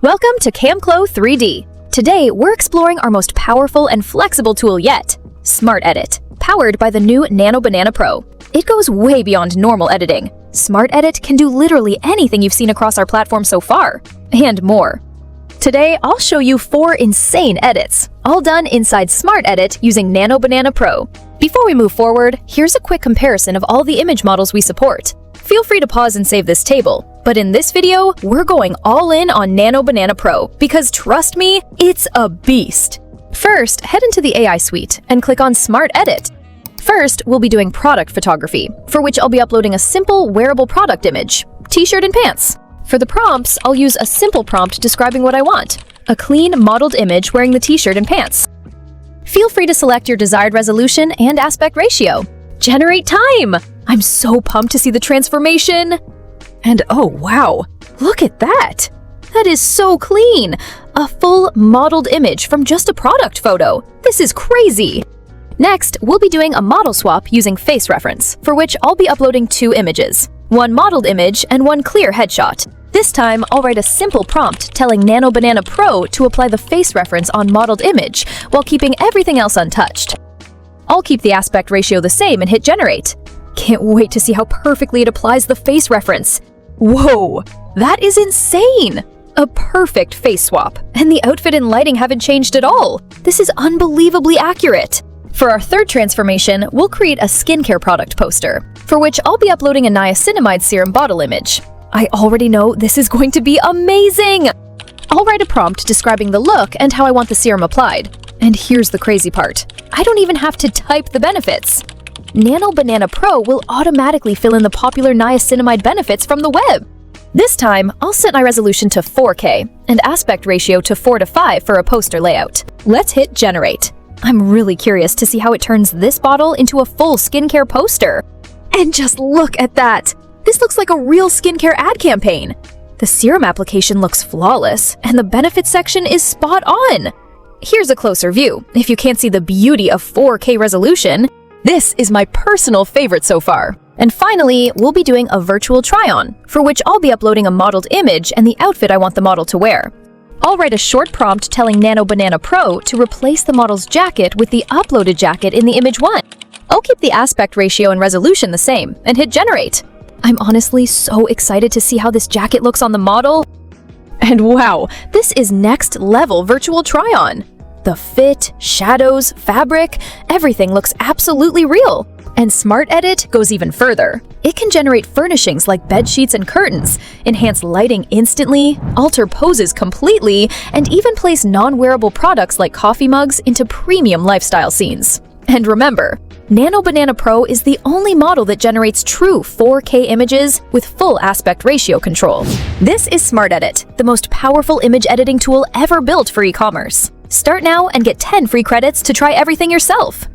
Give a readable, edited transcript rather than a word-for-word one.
Welcome to CamClo3D. Today, we're exploring our most powerful and flexible tool yet, Smart Edit, powered by the new Nano Banana Pro. It goes way beyond normal editing. Smart Edit can do literally anything you've seen across our platform so far, and more. Today, I'll show you 4 insane edits, all done inside Smart Edit using Nano Banana Pro. Before we move forward, here's a quick comparison of all the image models we support. Feel free to pause and save this table, but in this video, we're going all in on Nano Banana Pro because trust me, it's a beast. First, head into the AI suite and click on Smart Edit. First, we'll be doing product photography, for which I'll be uploading a simple wearable product image, t-shirt and pants. For the prompts, I'll use a simple prompt describing what I want, a clean modeled image wearing the t-shirt and pants. Feel free to select your desired resolution and aspect ratio. Generate time! I'm so pumped to see the transformation! And oh wow, look at that! That is so clean! A full modeled image from just a product photo. This is crazy! Next, we'll be doing a model swap using face reference, for which I'll be uploading 2 images. One modeled image and one clear headshot. This time, I'll write a simple prompt telling Nano Banana Pro to apply the face reference on modeled image while keeping everything else untouched. I'll keep the aspect ratio the same and hit generate. Can't wait to see how perfectly it applies the face reference. Whoa, that is insane! A perfect face swap, and the outfit and lighting haven't changed at all. This is unbelievably accurate. For our third transformation, we'll create a skincare product poster, for which I'll be uploading a niacinamide serum bottle image. I already know this is going to be amazing! I'll write a prompt describing the look and how I want the serum applied. And here's the crazy part. I don't even have to type the benefits. Nano Banana Pro will automatically fill in the popular niacinamide benefits from the web. This time, I'll set my resolution to 4K and aspect ratio to 4:5 for a poster layout. Let's hit generate. I'm really curious to see how it turns this bottle into a full skincare poster. And just look at that! This looks like a real skincare ad campaign. The serum application looks flawless, and the benefits section is spot on. Here's a closer view, if you can't see the beauty of 4K resolution. This is my personal favorite so far. And finally, we'll be doing a virtual try-on, for which I'll be uploading a modeled image and the outfit I want the model to wear. I'll write a short prompt telling Nano Banana Pro to replace the model's jacket with the uploaded jacket in the image 1. I'll keep the aspect ratio and resolution the same and hit generate. I'm honestly so excited to see how this jacket looks on the model. And wow, this is next level virtual try-on. The fit, shadows, fabric, everything looks absolutely real. And Smart Edit goes even further. It can generate furnishings like bed sheets and curtains, enhance lighting instantly, alter poses completely, and even place non-wearable products like coffee mugs into premium lifestyle scenes. And remember, Nano Banana Pro is the only model that generates true 4K images with full aspect ratio control. This is Smart Edit, the most powerful image editing tool ever built for e-commerce. Start now and get 10 free credits to try everything yourself.